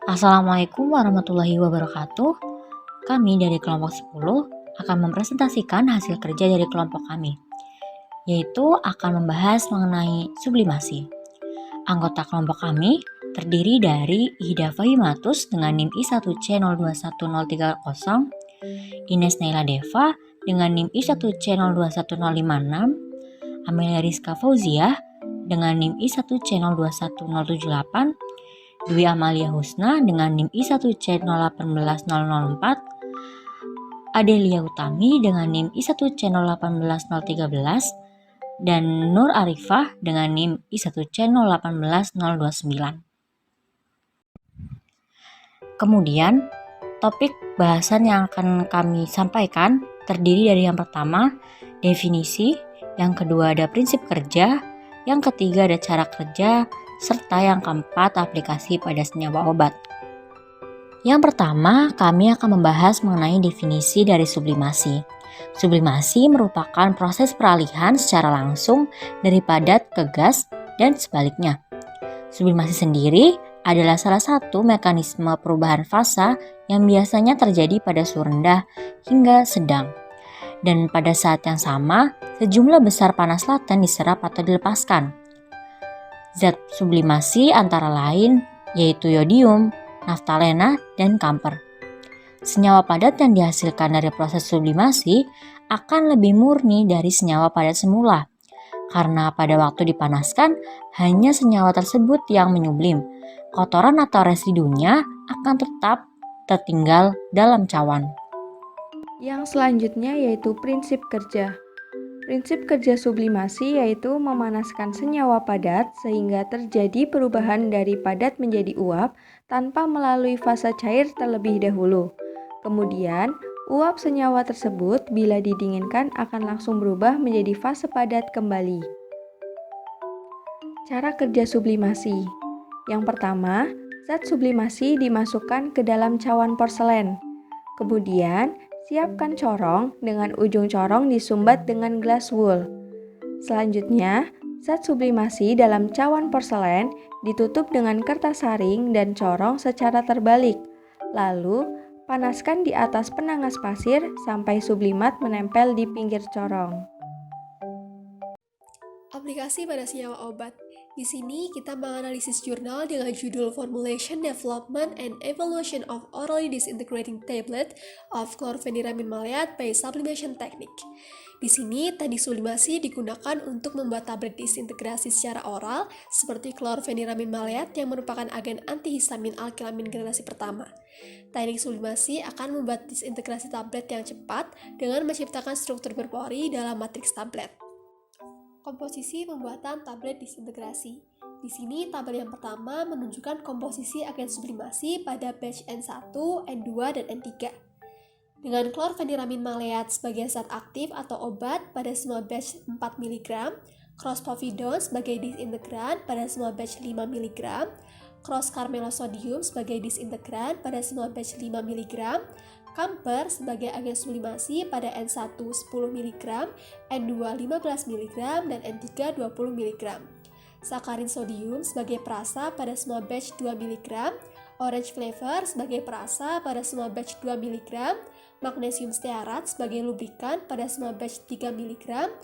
Assalamualaikum warahmatullahi wabarakatuh. Kami dari kelompok 10 akan mempresentasikan hasil kerja dari kelompok kami, yaitu akan membahas mengenai sublimasi. Anggota kelompok kami terdiri dari Ida Fahimatus dengan NIM I1C021030, Ines Naila Deva dengan NIM I1C021056, Amelia Rizka Fauziah dengan NIM I1C021078, Dwi Amalia Husna dengan NIM I1C018004, Adelia Utami dengan NIM I1C018013, dan Nur Arifah dengan NIM I1C018029. Kemudian, topik bahasan yang akan kami sampaikan terdiri dari yang pertama, definisi, yang kedua ada prinsip kerja, yang ketiga ada cara kerja, serta yang keempat aplikasi pada senyawa obat. Yang pertama, kami akan membahas mengenai definisi dari sublimasi. Sublimasi merupakan proses peralihan secara langsung dari padat ke gas dan sebaliknya. Sublimasi sendiri adalah salah satu mekanisme perubahan fasa yang biasanya terjadi pada suhu rendah hingga sedang. Dan pada saat yang sama, sejumlah besar panas laten diserap atau dilepaskan. Zat sublimasi antara lain yaitu yodium, naftalena, dan kamper. Senyawa padat yang dihasilkan dari proses sublimasi akan lebih murni dari senyawa padat semula, karena pada waktu dipanaskan hanya senyawa tersebut yang menyublim. Kotoran atau residunya akan tetap tertinggal dalam cawan. Yang selanjutnya yaitu prinsip kerja. Prinsip kerja sublimasi yaitu memanaskan senyawa padat sehingga terjadi perubahan dari padat menjadi uap tanpa melalui fase cair terlebih dahulu. Kemudian, uap senyawa tersebut bila didinginkan akan langsung berubah menjadi fase padat kembali. Cara kerja sublimasi. Yang pertama, zat sublimasi dimasukkan ke dalam cawan porselen. Kemudian, siapkan corong dengan ujung corong disumbat dengan gelas wool. Selanjutnya, zat sublimasi dalam cawan porselen ditutup dengan kertas saring dan corong secara terbalik. Lalu, panaskan di atas penangas pasir sampai sublimat menempel di pinggir corong. Aplikasi pada senyawa obat. Di sini kita menganalisis jurnal dengan judul Formulation, Development, and Evaluation of Orally Disintegrating Tablet of Chlorpheniramine Maleate by Sublimation Technique. Di sini, teknik sublimasi digunakan untuk membuat tablet disintegrasi secara oral seperti chlorpheniramine maleate yang merupakan agen antihistamin alkilamin generasi pertama. Teknik sublimasi akan membuat disintegrasi tablet yang cepat dengan menciptakan struktur berpori dalam matriks tablet. Komposisi pembuatan tablet disintegrasi. Di sini tabel yang pertama menunjukkan komposisi agen sublimasi pada batch N1, N2, dan N3. Dengan chlorpheniramine maleate sebagai zat aktif atau obat pada semua batch 4 mg, cross-povidone sebagai disintegran pada semua batch 5 mg, cross-carmelosodium sebagai disintegran pada semua batch 5 mg, kamper sebagai agen sublimasi pada N1 10 mg, N2 15 mg, dan N3 20 mg. Sakarin sodium sebagai perasa pada semua batch 2 mg, orange flavor sebagai perasa pada semua batch 2 mg, magnesium stearat sebagai lubrikan pada semua batch 3 mg,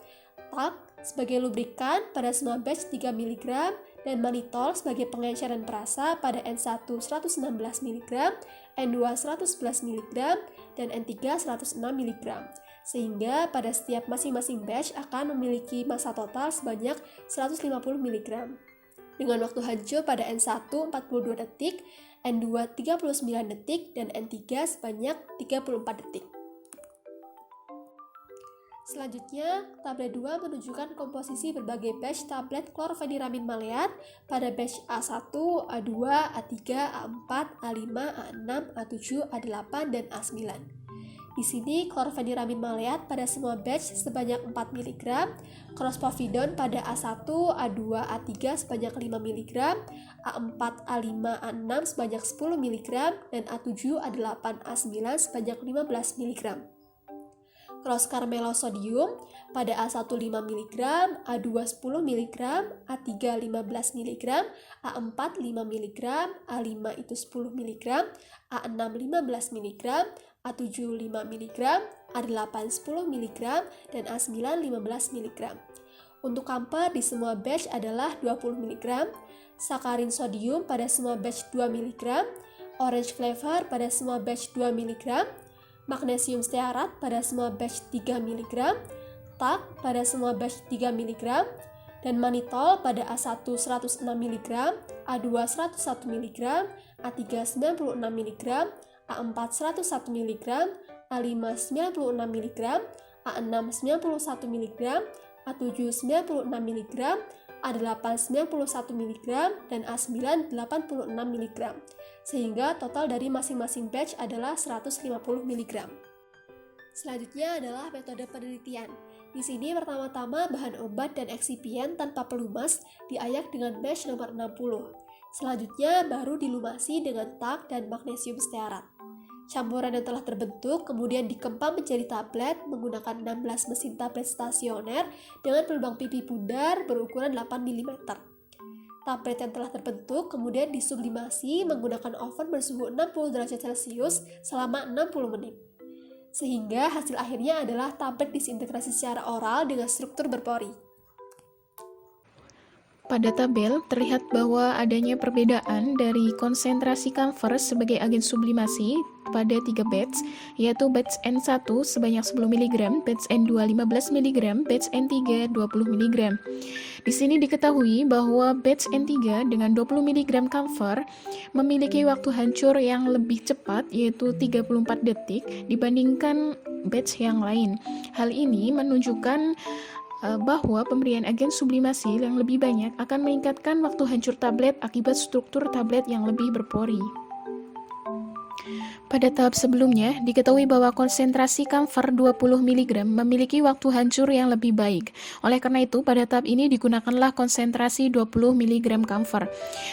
talc sebagai lubrikan pada semua batch 3 mg, dan mannitol sebagai pengencer dan perasa pada N1 116 mg, N2 111 mg, dan N3 106 mg. Sehingga pada setiap masing-masing batch akan memiliki massa total sebanyak 150 mg. Dengan waktu hancur pada N1 42 detik, N2 39 detik, dan N3 sebanyak 34 detik. Selanjutnya, tabel 2 menunjukkan komposisi berbagai batch tablet chlorpheniramine maleate pada batch A1, A2, A3, A4, A5, A6, A7, A8, dan A9. Di sini, chlorpheniramine maleate pada semua batch sebanyak 4 mg, cross-povidone pada A1, A2, A3 sebanyak 5 mg, A4, A5, A6 sebanyak 10 mg, dan A7, A8, A9 sebanyak 15 mg. cross carmelosodium pada A1 5 mg, A2 10 mg, A3 15 mg, A4 5 mg, A5 itu 10 mg, A6 15 mg, A7 5 mg, A8 10 mg, dan A9 15 mg. Untuk kamper di semua batch adalah 20 mg, sakarin sodium pada semua batch 2 mg, orange flavor pada semua batch 2 mg, magnesium stearat pada semua batch 3 mg, TAC pada semua batch 3 mg, dan mannitol pada A1 106 mg, A2 101 mg, A3 96 mg, A4 101 mg, A5 96 mg, A6 91 mg, A7 96 mg, A8 91 mg, dan A9 86 mg. Sehingga total dari masing-masing batch adalah 150 mg. Selanjutnya adalah metode penelitian. Di sini pertama-tama bahan obat dan eksipien tanpa pelumas diayak dengan batch nomor 60. Selanjutnya baru dilumasi dengan TAC dan magnesium stearat. Campuran yang telah terbentuk kemudian dikempam menjadi tablet menggunakan 16 mesin tablet stasioner dengan pelubang pipi pudar berukuran 8 mm. Tablet yang telah terbentuk kemudian disublimasi menggunakan oven bersuhu 60 derajat Celcius selama 60 menit. Sehingga hasil akhirnya adalah tablet disintegrasi secara oral dengan struktur berpori. Pada tabel terlihat bahwa adanya perbedaan dari konsentrasi camphor sebagai agen sublimasi pada 3 batch, yaitu batch N1 sebanyak 10 mg, batch N2 15 mg, batch N3 20 mg. Di sini diketahui bahwa batch N3 dengan 20 mg camphor memiliki waktu hancur yang lebih cepat, yaitu 34 detik dibandingkan batch yang lain. Hal ini menunjukkan bahwa pemberian agen sublimasi yang lebih banyak akan meningkatkan waktu hancur tablet akibat struktur tablet yang lebih berpori. Pada tahap sebelumnya, diketahui bahwa konsentrasi camphor 20 mg memiliki waktu hancur yang lebih baik. Oleh karena itu, pada tahap ini digunakanlah konsentrasi 20 mg camphor.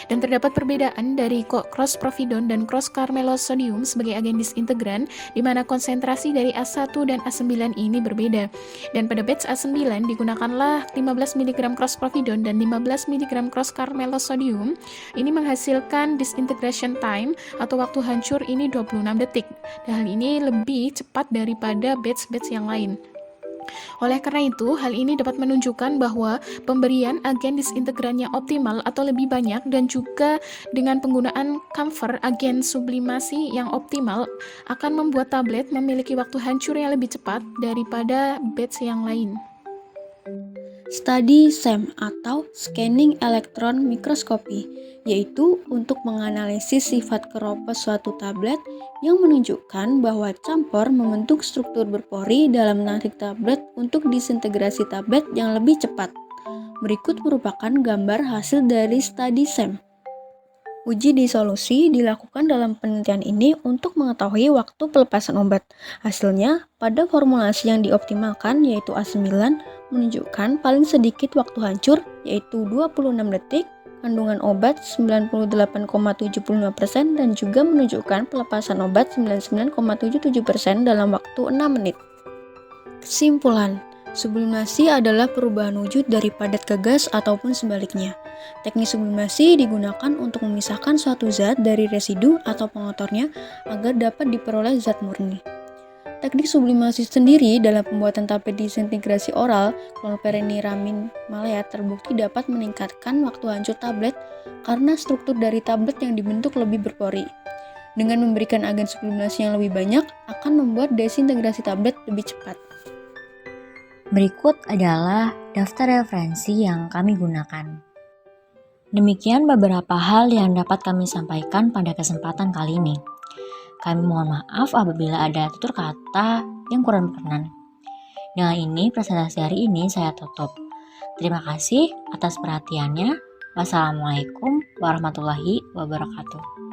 Dan terdapat perbedaan dari cross-providone dan cross-carmelosodium sebagai agen disintegran, di mana konsentrasi dari A1 dan A9 ini berbeda. Dan pada batch A9 digunakanlah 15 mg cross-providone dan 15 mg cross-carmelosodium. Ini menghasilkan disintegration time atau waktu hancur ini 26 detik. Dan hal ini lebih cepat daripada batch-batch yang lain. Oleh karena itu, hal ini dapat menunjukkan bahwa pemberian agen disintegran yang optimal atau lebih banyak dan juga dengan penggunaan camphor agen sublimasi yang optimal akan membuat tablet memiliki waktu hancur yang lebih cepat daripada batch yang lain. Studi SEM atau Scanning Electron Microscopy, yaitu untuk menganalisis sifat keropos suatu tablet yang menunjukkan bahwa camphor membentuk struktur berpori dalam narik tablet untuk disintegrasi tablet yang lebih cepat. Berikut merupakan gambar hasil dari studi SEM. Uji disolusi dilakukan dalam penelitian ini untuk mengetahui waktu pelepasan obat. Hasilnya, pada formulasi yang dioptimalkan yaitu A9 menunjukkan paling sedikit waktu hancur yaitu 26 detik, kandungan obat 98,75% dan juga menunjukkan pelepasan obat 99,77% dalam waktu 6 menit. Kesimpulan, sublimasi adalah perubahan wujud dari padat ke gas ataupun sebaliknya. Teknik sublimasi digunakan untuk memisahkan suatu zat dari residu atau pengotornya agar dapat diperoleh zat murni. Teknik sublimasi sendiri dalam pembuatan tablet disintegrasi oral, chlorpheniramine maleat terbukti dapat meningkatkan waktu hancur tablet karena struktur dari tablet yang dibentuk lebih berpori. Dengan memberikan agen sublimasi yang lebih banyak, akan membuat desintegrasi tablet lebih cepat. Berikut adalah daftar referensi yang kami gunakan. Demikian beberapa hal yang dapat kami sampaikan pada kesempatan kali ini. Kami mohon maaf apabila ada tutur kata yang kurang berkenan. Dengan ini, presentasi hari ini saya tutup. Terima kasih atas perhatiannya. Wassalamualaikum warahmatullahi wabarakatuh.